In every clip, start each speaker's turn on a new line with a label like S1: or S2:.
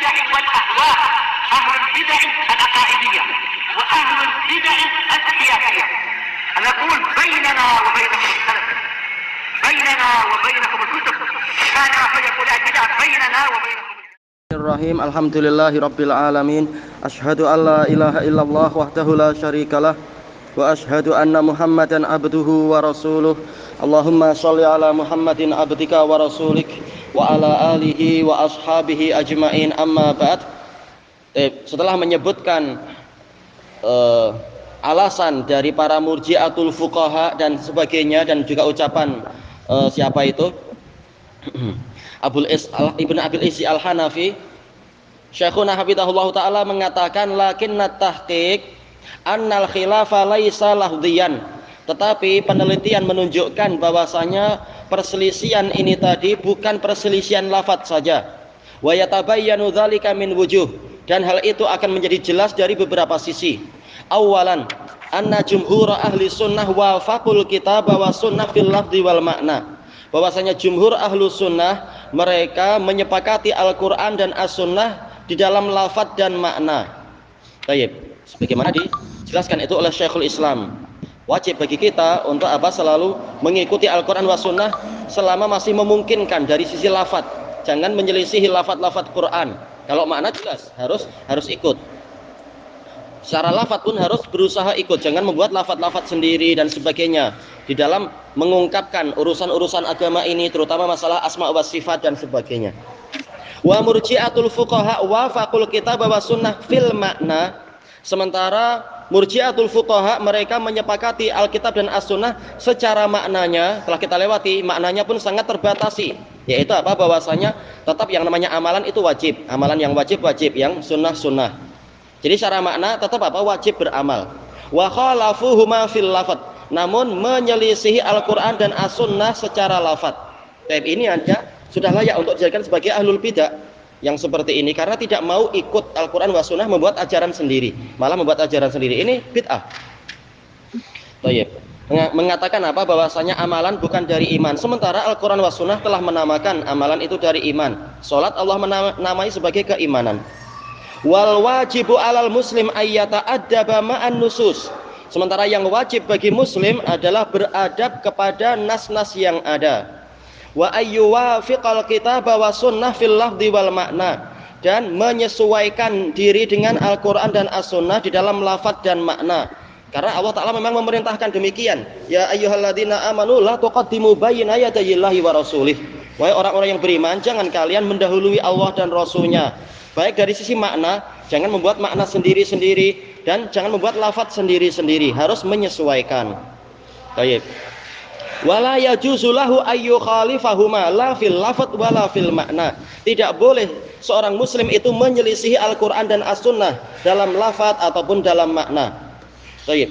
S1: البدع والأهواء، أهل البدع العقائدية وأهل البدع السياسية. نقول بيننا وبينكم السلف، بيننا وبينكم الكتب، كان فيقول البدع بيننا وبينكم.
S2: Bismillahirrahmanirrahim. Alhamdulillahirabbil alamin. Asyhadu an la ilaha illallah wahdahu la syarikalah wa asyhadu anna Muhammadan abduhu wa rasuluh. Allahumma shalli ala Muhammadin abdika wa rasulik wa ala alihi wa ashabihi ajmain, amma ba'd. Setelah menyebutkan alasan dari para murji'atul fuqaha dan sebagainya, dan juga ucapan siapa itu Ibnu Abil Izzi Al-Hanafi, Syekhuna hafizahullah ta'ala mengatakan lakinnat tahqiq annal khilafa laisa lahdhiyan, tetapi penelitian menunjukkan bahwasanya perselisihan ini tadi bukan perselisihan lafaz saja. Wa yatabayyanu dzalika min wujuh, dan hal itu akan menjadi jelas dari beberapa sisi. Awalan, anna jumhur ahli sunnah wafaqul kitab wa sunnah fil lafzi wal makna, bahwasanya jumhur ahlu sunnah mereka menyepakati Al-Quran dan As-Sunnah di dalam lafadz dan makna. Baik, sebagaimana dijelaskan itu oleh Syekhul Islam, wajib bagi kita untuk selalu mengikuti Al-Quran wa Sunnah selama masih memungkinkan dari sisi lafadz. Jangan menyelisihi lafadz Quran. Kalau makna jelas harus ikut. Secara lafadz pun harus berusaha ikut, jangan membuat lafadz sendiri dan sebagainya di dalam mengungkapkan urusan-urusan agama ini, terutama masalah asma wa sifat dan sebagainya. Wa murji'atul fuqaha wafaqul kitab wa sunnah fil makna, sementara murji'atul fuqaha mereka menyepakati Alkitab dan As-Sunnah secara maknanya. Telah kita lewati, maknanya pun sangat terbatasi, yaitu bahwasanya tetap yang namanya amalan itu wajib, amalan yang wajib, yang sunnah. Jadi secara makna tetap wajib beramal. Wa khalafuhuma fil lafadz, namun menyelisihi Al-Quran dan As-Sunnah secara lafadz. Ini anda sudah layak untuk dijadikan sebagai ahlul bidah yang seperti ini, karena tidak mau ikut Al-Quran wa Sunnah, membuat ajaran sendiri, malah membuat ajaran sendiri. Ini bid'ah. Mengatakan bahwasanya amalan bukan dari iman, sementara Al-Quran wa Sunnah telah menamakan amalan itu dari iman. Salat Allah menamai sebagai keimanan. Wal wajibu alal muslim ayyata adaba ma'an nusus, sementara yang wajib bagi muslim adalah beradab kepada nas-nas yang ada. Wa ayyuwafiqal kitab wa sunnah fil lafzi wal makna, dan menyesuaikan diri dengan Al-Quran dan As-Sunnah di dalam lafaz dan makna. Karena Allah Ta'ala memang memerintahkan demikian. Ya ayyuhalladzina amanu la tuqaddimu bayna yadayillahi wa rasulih. Wahai orang-orang yang beriman, jangan kalian mendahului Allah dan Rasulnya. Baik dari sisi makna, jangan membuat makna sendiri-sendiri, dan jangan membuat lafaz sendiri-sendiri, harus menyesuaikan. Baik. Wala yajuzu lahu ayyu khalifahuma la fil lafadz wala fil makna. Tidak boleh seorang muslim itu menyelisihi Al-Quran dan As-Sunnah dalam lafadz ataupun dalam makna. Baik.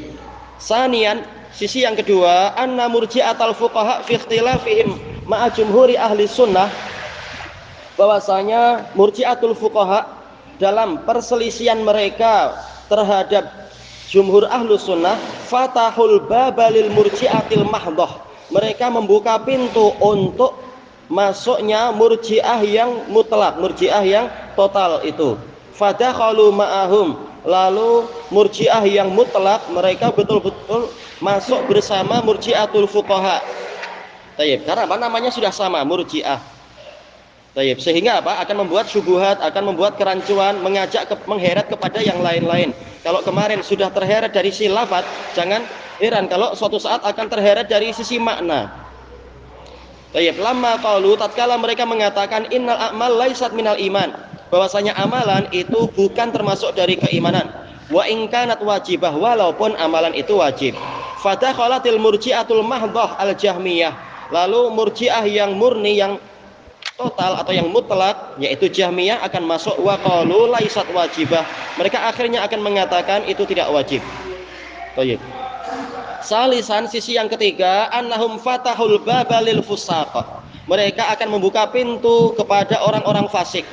S2: Sanian, sisi yang kedua, anna murji'atal fuqaha fi ikhtilafihim ma'a jumhuri ahli sunnah, bahwasanya murji'atul fuqaha dalam perselisihan mereka terhadap jumhur ahlu sunnah, fatahul babalil murji'atil mahdhah, mereka membuka pintu untuk masuknya murji'ah yang mutlak, murji'ah yang total itu. Fadakhalu ma'ahum, lalu murji'ah yang mutlak mereka betul-betul masuk bersama murji'atul fuqaha. Karena namanya sudah sama, murji'ah. Sehingga akan membuat syubhat, akan membuat kerancuan, mengajak mengheret kepada yang lain-lain. Kalau kemarin sudah terheret dari sisi lafaz, jangan heran kalau suatu saat akan terheret dari sisi makna. Lama qalu, tatkala mereka mengatakan innal a'mal laisat minal iman, bahwasanya amalan itu bukan termasuk dari keimanan. Wa in kanat wajibah, walaupun amalan itu wajib. Fadakhalatil murji'atul mahdhah al-jahmiyah, lalu murji'ah yang murni, yang total atau yang mutlak, yaitu Jahmiyah akan masuk. Wa qalu laisat wajibah, mereka akhirnya akan mengatakan itu tidak wajib. Salisan, sisi yang ketiga, annahum fatahul babalil fusaq, mereka akan membuka pintu kepada orang-orang fasik.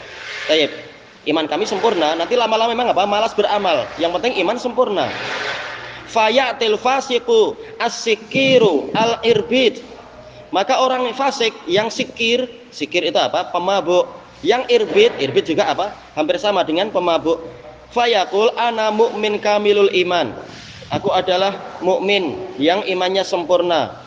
S2: Iman kami sempurna, nanti lama-lama memang malas beramal, yang penting iman sempurna. Fayatil fasiqu as-sikiru al-irbid, maka orang fasik yang sikir itu pemabuk, Yang irbit juga apa? Hampir sama dengan pemabuk. Fayaqul ana mu'min kamilul iman. Aku adalah mukmin yang imannya sempurna.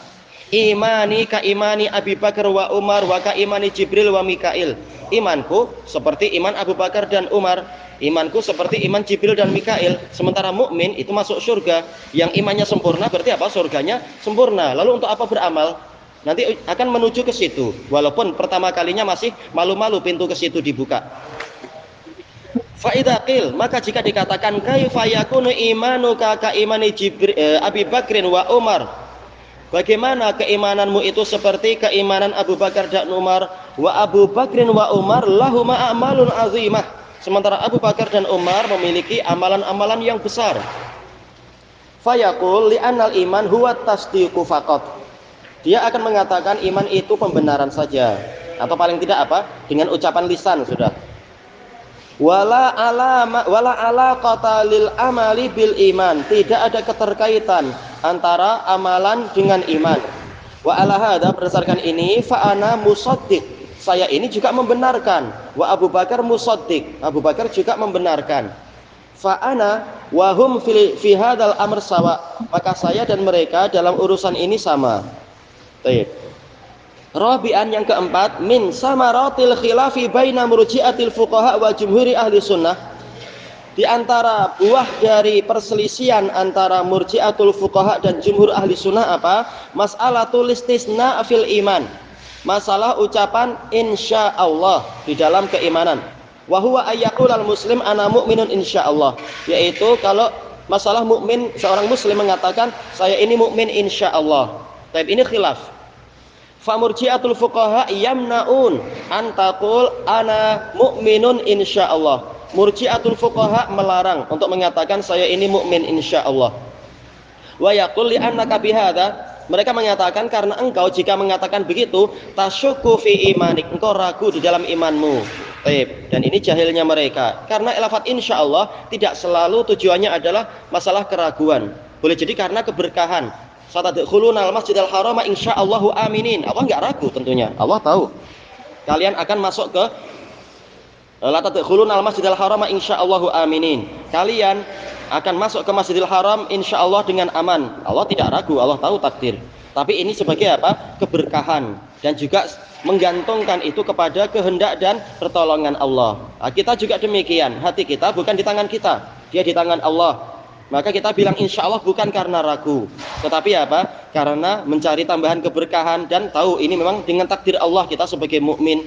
S2: Imani ka imani Abi Bakar wa Umar wa ka imani Jibril wa Mikail. Imanku seperti iman Abu Bakar dan Umar. Imanku seperti iman Jibril dan Mikail. Sementara mukmin itu masuk surga. Yang imannya sempurna berarti apa? Surganya sempurna. Lalu untuk apa beramal? Nanti akan menuju ke situ. Walaupun pertama kalinya masih malu-malu pintu ke situ dibuka. Fa'idha qil, maka jika dikatakan kaifa yakunu imanuka ka imani Abi Bakrin wa Umar, bagaimana keimananmu itu seperti keimanan Abu Bakar dan Umar? Wa Abu Bakrin wa Umar lahuma a'malun azimah, sementara Abu Bakar dan Umar memiliki amalan-amalan yang besar. Fayaqul li'annal iman huwa tasdiqu faqat, dia akan mengatakan iman itu pembenaran saja, atau paling tidak apa? Dengan ucapan lisan sudah. Wala alaqata lil amali bil iman, tidak ada keterkaitan antara amalan dengan iman. Wa ala hadza, berdasarkan ini, fa ana musaddiq, saya ini juga membenarkan. Wa Abu Bakar musaddiq, Abu Bakar juga membenarkan. Fa ana wa hum fi hadzal amr sawa, maka saya dan mereka dalam urusan ini sama. Baik. Rabi'an, yang keempat, min samaratil khilafi baina murji'atil fuqaha wa jumhuri ahli sunnah. Di antara buah dari perselisihan antara murji'atul fuqaha dan jumhur ahli sunnah apa? Mas'alatul istisna fil iman. Masalah ucapan insyaallah di dalam keimanan. Wa huwa ayyaqulal muslim ana mu'minun insyaallah. Yaitu kalau masalah mukmin, seorang muslim mengatakan saya ini mukmin insyaallah. Tapi ini khilaf. Famurji'atul fuqaha yamna'un antaqul ana mu'minun insyaallah. Murji'atul fuqaha melarang untuk mengatakan saya ini mukmin insyaallah. Wa yaqul li annaka bihadza, mereka mengatakan karena engkau jika mengatakan begitu tasyukku fi imanik, engkau ragu di dalam imanmu. Baik, dan ini jahilnya mereka. Karena lafaz insyaallah tidak selalu tujuannya adalah masalah keraguan. Boleh jadi karena keberkahan. Satadkhuluna al-masjidal harama insyaallahu aminin. Allah enggak ragu tentunya. Allah tahu kalian akan masuk ke la tadkhuluna al-masjidal harama insyaallahu aminin. Kalian akan masuk ke Masjidil Haram insyaallah dengan aman. Allah tidak ragu, Allah tahu takdir. Tapi ini sebagai apa? Keberkahan, dan juga menggantungkan itu kepada kehendak dan pertolongan Allah. Nah, kita juga demikian. Hati kita bukan di tangan kita, dia di tangan Allah. Maka kita bilang insya Allah bukan karena ragu, tetapi apa? Karena mencari tambahan keberkahan dan tahu ini memang dengan takdir Allah kita sebagai mukmin.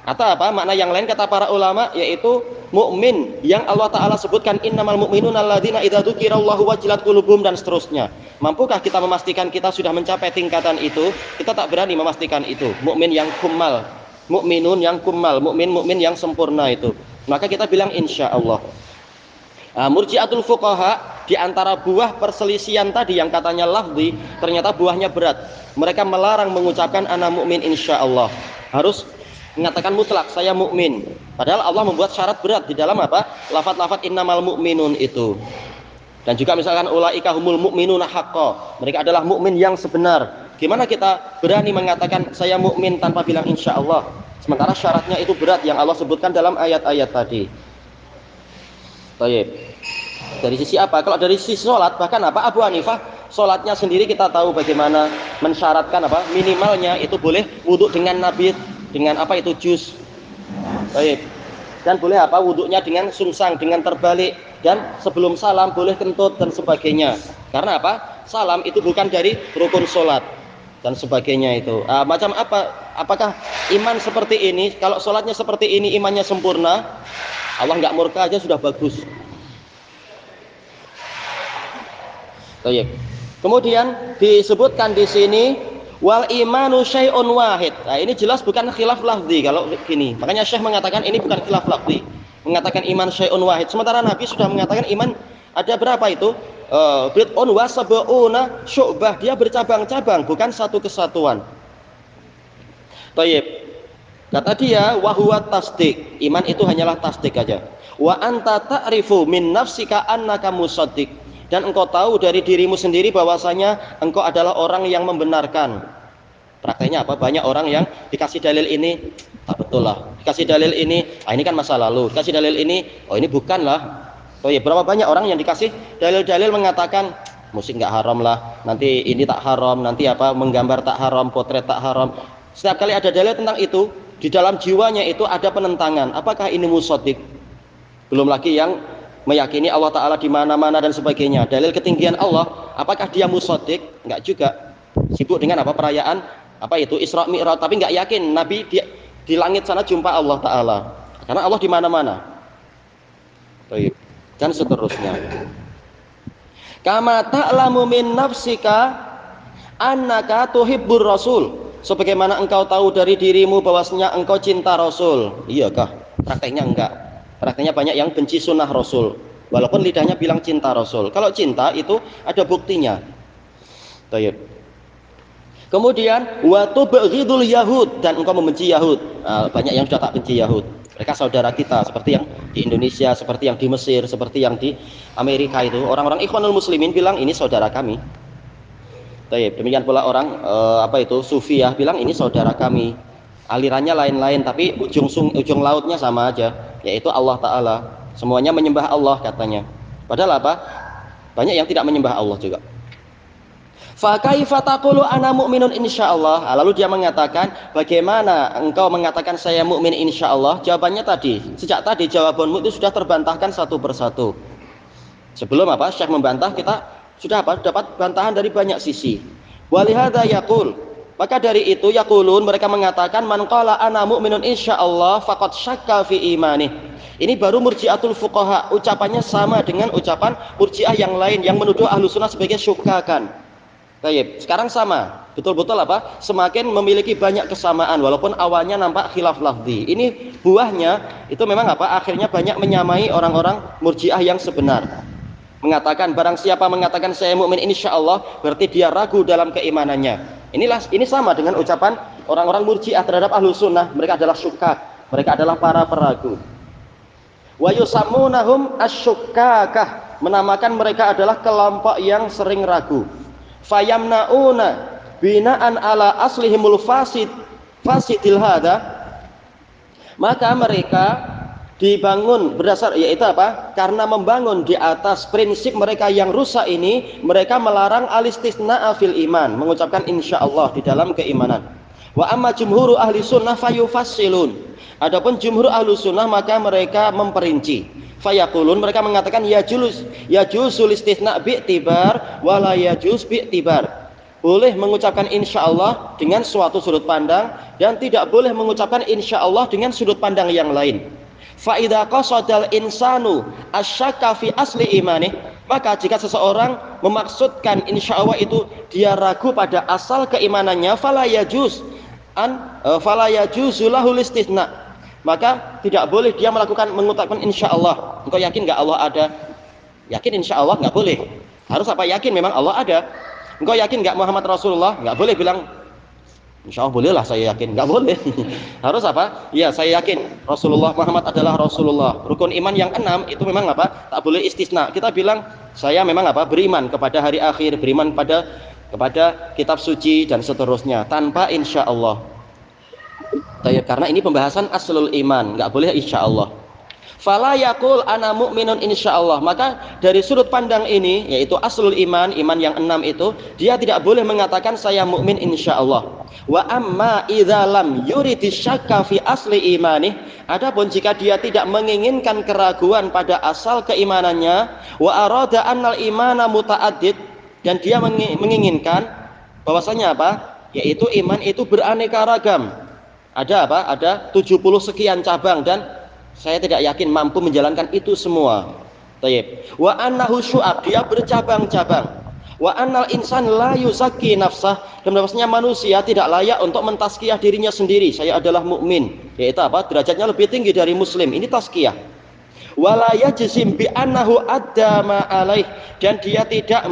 S2: Atau apa? Makna yang lain kata para ulama yaitu mukmin yang Allah Ta'ala sebutkan innamal mu'minuna alladzina idza dzukirallahu wajilat qulubuhum dan seterusnya. Mampukah kita memastikan kita sudah mencapai tingkatan itu? Kita tak berani memastikan itu. Mukmin yang kumal, mukminun yang kumal, mukmin yang sempurna itu. Maka kita bilang insya Allah. Murji'atul fuqaha, di antara buah perselisihan tadi yang katanya lafzi, ternyata buahnya berat. Mereka melarang mengucapkan ana mukmin insyaallah. Harus mengatakan mutlak saya mukmin. Padahal Allah membuat syarat berat di dalam apa? Lafaz-lafaz innamal mu'minun itu. Dan juga misalkan ulaika humul mu'minuna haqqo. Mereka adalah mukmin yang sebenar. Gimana kita berani mengatakan saya mukmin tanpa bilang insyaallah? Sementara syaratnya itu berat yang Allah sebutkan dalam ayat-ayat tadi. Baik. Dari sisi apa? Kalau dari sisi sholat, bahkan apa? Abu Hanifah sholatnya sendiri kita tahu bagaimana mensyaratkan apa? Minimalnya itu boleh wudhu dengan nabit, dengan apa itu jus. Baik. Dan boleh apa? Wudhunya dengan sungsang, dengan terbalik, dan sebelum salam boleh kentut dan sebagainya. Karena apa? Salam itu bukan dari rukun sholat dan sebagainya itu. Macam apa? Apakah iman seperti ini? Kalau sholatnya seperti ini, imannya sempurna, Allah nggak murka aja sudah bagus. Baik. Kemudian disebutkan di sini wal imanu syai'un wahid. Nah, ini jelas bukan khilaf lafzi kalau gini. Makanya Syekh mengatakan ini bukan khilaf lafzi. Mengatakan iman syai'un wahid. Sementara Nabi sudah mengatakan iman ada berapa itu? Bid'un wa sab'una syu'bah. Dia bercabang-cabang, bukan satu kesatuan. Baik. Kata dia wa huwa tasdik. Iman itu hanyalah tasdik aja. Wa anta ta'rifu min nafsika annaka musaddiq. Dan engkau tahu dari dirimu sendiri bahwasanya engkau adalah orang yang membenarkan. Prakteknya apa? Banyak orang yang dikasih dalil ini, tak betul lah. Dikasih dalil ini, ini kan masa lalu. Dikasih dalil ini, ini bukan lah. Oh ya, berapa banyak orang yang dikasih dalil-dalil mengatakan musik nggak haram lah, nanti ini tak haram, nanti apa menggambar tak haram, potret tak haram. Setiap kali ada dalil tentang itu, di dalam jiwanya itu ada penentangan. Apakah ini musaddiq? Belum lagi yang meyakini Allah Ta'ala di mana-mana dan sebagainya. Dalil ketinggian Allah, apakah dia musaddiq? Enggak juga. Sibuk dengan apa perayaan apa itu Isra Mi'raj, tapi nggak yakin Nabi di langit sana jumpa Allah Ta'ala, karena Allah di mana-mana. Dan seterusnya. Kama ta'lamu min nafsika annaka tuhibbur rasul, sebagaimana engkau tahu dari dirimu bahwasanya engkau cinta Rasul. Iyakah? Prakteknya enggak. Prakteknya banyak yang benci sunnah Rasul, walaupun lidahnya bilang cinta Rasul. Kalau cinta itu ada buktinya. Baik. Kemudian wa tubghidul yahud, dan engkau membenci Yahud. Banyak yang sudah tak benci Yahud. Mereka saudara kita, seperti yang di Indonesia, seperti yang di Mesir, seperti yang di Amerika itu. Orang-orang Ikhwanul Muslimin bilang ini saudara kami. Baik. Demikian pula orang Sufiyah bilang ini saudara kami. Alirannya lain-lain, tapi ujung lautnya sama aja, yaitu Allah Ta'ala. Semuanya menyembah Allah katanya. Padahal apa? Banyak yang tidak menyembah Allah juga. Fa kaifa taqulu ana mu'minun insyaallah. Lalu dia mengatakan, bagaimana engkau mengatakan saya mukmin insyaallah? Jawabannya tadi, sejak tadi jawabanmu itu sudah terbantahkan satu persatu. Sebelum Syekh membantah, kita sudah dapat bantahan dari banyak sisi. Walihada yaqul, maka dari itu yaqulun, mereka mengatakan man qala ana mu'minun insyaallah faqad syakka fi imanih. Ini baru murji'atul fuqaha, ucapannya sama dengan ucapan murji'ah yang lain yang menuduh ahlu sunnah sebagai syukkakan. Baik, sekarang sama, betul-betul semakin memiliki banyak kesamaan, walaupun awalnya nampak khilaf lafzi. Ini buahnya itu memang akhirnya banyak menyamai orang-orang murji'ah yang sebenar. Mengatakan barang siapa mengatakan saya mukmin insyaallah, berarti dia ragu dalam keimanannya. Ini sama dengan ucapan orang-orang murji'ah terhadap ahlu sunnah. Mereka adalah syukkak, mereka adalah para peragu. Wa yusammunahum asyukkakah, menamakan mereka adalah kelompok yang sering ragu. Fayamnauna binaan ala aslihimul fasidil hada, maka mereka dibangun berdasar yaitu karena membangun di atas prinsip mereka yang rusak ini, mereka melarang alistisna'a fil iman, mengucapkan insyaallah di dalam keimanan. Wa amma jumhuru ahli sunnah fayufassilun, adapun jumhur ahli sunnah maka mereka memperinci. Fayaqulun, mereka mengatakan yajuzul istisna bi'tibar wala yajuz bi'tibar. Boleh mengucapkan insyaallah dengan suatu sudut pandang, dan tidak boleh mengucapkan insyaallah dengan sudut pandang yang lain. Fa idza qasadal insanu asyakka fi asli imanih, maka jika seseorang memaksudkan insyaallah itu dia ragu pada asal keimanannya, fala yajuzu lahul istisna, maka tidak boleh dia mengucapkan insyaallah. Engkau yakin nggak Allah ada? Yakin insyaallah nggak boleh. Harus yakin memang Allah ada. Engkau yakin nggak Muhammad Rasulullah? Nggak boleh bilang insyaallah boleh lah saya yakin. Nggak boleh. Harus ya saya yakin Rasulullah Muhammad adalah Rasulullah. Rukun iman yang 6 itu memang tak boleh istisna. Kita bilang saya memang beriman kepada hari akhir, beriman kepada kitab suci dan seterusnya, tanpa insyaallah. Karena ini pembahasan aslul iman, nggak boleh insyaallah. Fala yaqul ana mu'minun insyaallah, maka dari sudut pandang ini, yaitu aslul iman, iman yang 6 itu, dia tidak boleh mengatakan saya mukmin insyaallah. Wa amma idza lam yuridis syakka fi asli imanih, adapun jika dia tidak menginginkan keraguan pada asal keimanannya, wa arada annal imana muta'addid, dan dia menginginkan bahwasanya yaitu iman itu beraneka ragam. Ada 70 sekian cabang, dan saya tidak yakin mampu menjalankan itu semua. Tayyib. Wa annahu syu'ab, dia bercabang-cabang. Wa annal insan la yuzakki nafsah, dan bahwasanya manusia tidak layak untuk mentazkiyah dirinya sendiri. Saya adalah mukmin, yaitu derajatnya lebih tinggi dari muslim. Ini tazkiyah. Wala yajzim bi annahu adda ma alaih, dan dia tidak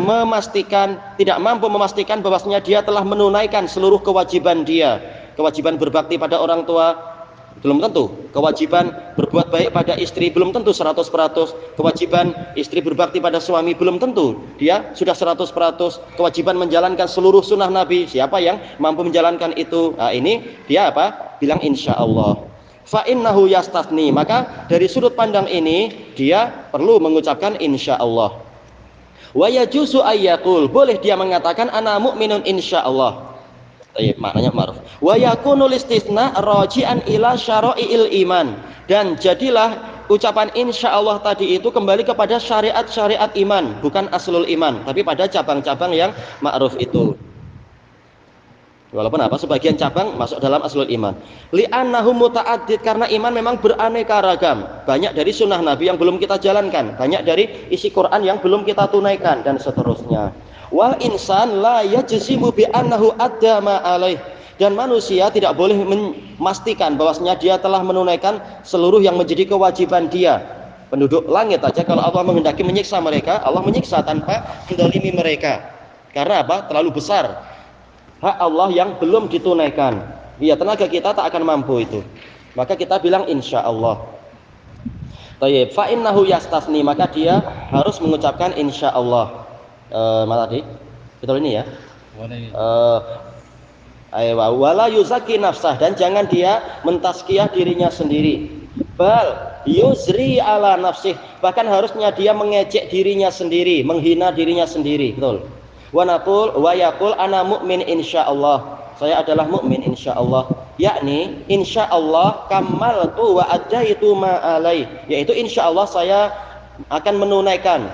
S2: mampu memastikan bahwasanya dia telah menunaikan seluruh kewajiban dia. Kewajiban berbakti pada orang tua, Belum tentu. Kewajiban berbuat baik pada istri belum tentu 100%. Kewajiban istri berbakti pada suami belum tentu dia sudah 100%. Kewajiban menjalankan seluruh sunnah Nabi, siapa yang mampu menjalankan itu? Nah, ini dia apa? Bilang insya Allah. Fa innahu yastathni, maka dari sudut pandang ini dia perlu mengucapkan insya Allah. Wa yajuzu ayyaqul, boleh dia mengatakan ana mu'minun insya Allah. Maknanya ma'ruf. Wa yakunul istisna raji'an ila syara'iil iman, dan jadilah ucapan insya Allah tadi itu kembali kepada syariat-syariat iman, bukan aslul iman, tapi pada cabang-cabang yang ma'ruf itu. Walaupun apa sebagian cabang masuk dalam aslul iman. Li'annahu muta'addid, karena iman memang beraneka ragam. Banyak dari sunnah Nabi yang belum kita jalankan, banyak dari isi Quran yang belum kita tunaikan, dan seterusnya. Wal insan la yajzimu bi annahu adda ma alaih, dan manusia tidak boleh memastikan bahwasanya dia telah menunaikan seluruh yang menjadi kewajiban dia. Penduduk langit aja kalau Allah menghendaki menyiksa mereka, Allah menyiksa tanpa mendolimi mereka. Karena apa? Terlalu besar hak Allah yang belum ditunaikan. Ya, tenaga kita tak akan mampu itu. Maka kita bilang insya Allah. Tayyib, fa innahu yastasni, maka dia harus mengucapkan insya Allah. Mana tadi? Betul ini ya? Wala yuzaki nafsah, dan jangan dia mentazkiyah dirinya sendiri. Bal yuzri ala nafsih, bahkan harusnya dia mengejek dirinya sendiri, menghina dirinya sendiri. Betul. Wa naqul wa yaqul ana mu'min insyaallah, saya adalah mukmin insyaallah, yakni insyaallah kamaltu wa adaitu ma alai, yaitu insyaallah saya akan menunaikan,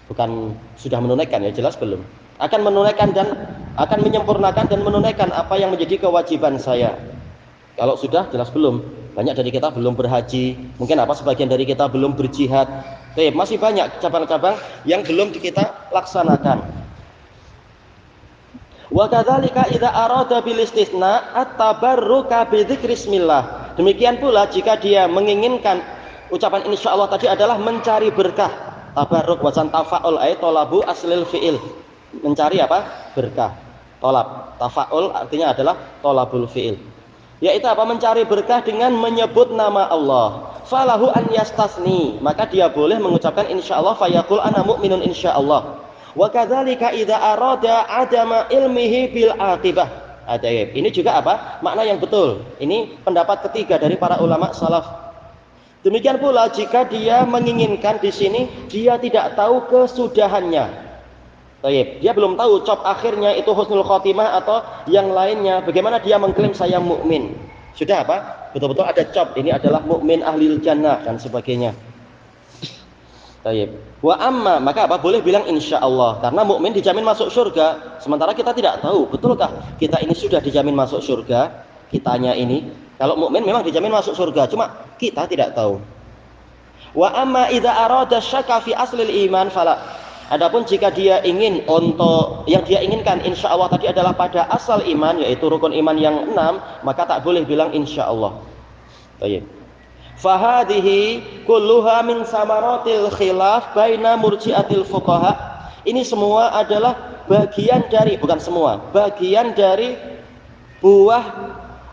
S2: bukan sudah menunaikan ya, jelas belum, akan menunaikan dan akan menyempurnakan dan menunaikan apa yang menjadi kewajiban saya. Kalau sudah jelas belum. Banyak dari kita belum berhaji, mungkin apa sebagian dari kita belum berjihad. Masih banyak cabang-cabang yang belum kita laksanakan. Wa kadzalika idza arada bil istisna at-tabarruka bi dzikri bismillah. Demikian pula jika dia menginginkan ucapan insyaallah tadi adalah mencari berkah. Tabarruk wajan tafaul ay talabu aslil fiil. Mencari apa? Berkah. Tolab. Tafaul artinya adalah tolabul fiil. Yaitu apa? Mencari berkah dengan menyebut nama Allah. Falahu an yastasni, maka dia boleh mengucapkan insyaallah, fayaqul ana mu'minun insyaallah. Wa kadzalika idza arada adama ilmihi bil aqibah. Ini juga apa? Makna yang betul. Ini pendapat ketiga dari para ulama salaf. Demikian pula jika dia menginginkan di sini dia tidak tahu kesudahannya. Dia belum tahu cop akhirnya itu husnul khotimah atau yang lainnya. Bagaimana dia mengklaim saya mukmin? Sudah apa? Betul-betul ada cop, ini adalah mukmin ahlil jannah dan sebagainya. Wa amma, maka apa? Boleh bilang insyaallah, karena mukmin dijamin masuk surga. Sementara kita tidak tahu, betulkah kita ini sudah dijamin masuk surga? Kitanya ini, kalau mukmin memang dijamin masuk surga, cuma kita tidak tahu. Wa amma idza arada syakka fi aslil iman fala. Adapun jika dia ingin untuk yang dia inginkan insyaallah tadi adalah pada asal iman, yaitu rukun iman yang 6, maka tak boleh bilang insyaallah. Baik. Fahadihi kulluha min samaratil khilaf baina murji'atil fuqaha. Ini semua adalah bagian dari, bukan semua, bagian dari buah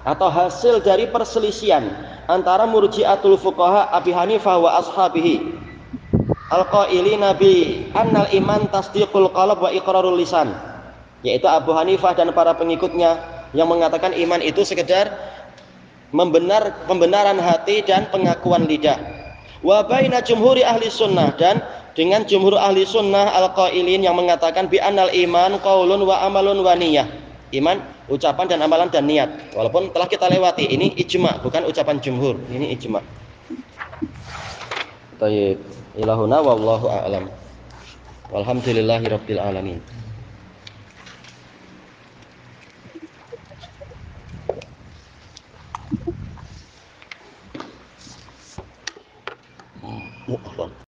S2: atau hasil dari perselisihan antara murji'atul fuqaha Abi Hanifah wa ashabihi al-qailina bi annal iman tasdiqul qalb wa iqrarul lisan, yaitu Abu Hanifah dan para pengikutnya yang mengatakan iman itu sekedar pembenaran hati dan pengakuan lidah. Wa baina jumhuri ahli sunnah, dan dengan jumhur ahli sunnah al-qailin yang mengatakan bi annal iman qaulun wa amalun wa niyah, iman ucapan dan amalan dan niat. Walaupun telah kita lewati, ini ijma, bukan ucapan jumhur, ini ijma. Baik, ilahuna wallahu a'lam. Walhamdulillahirabbil alamin.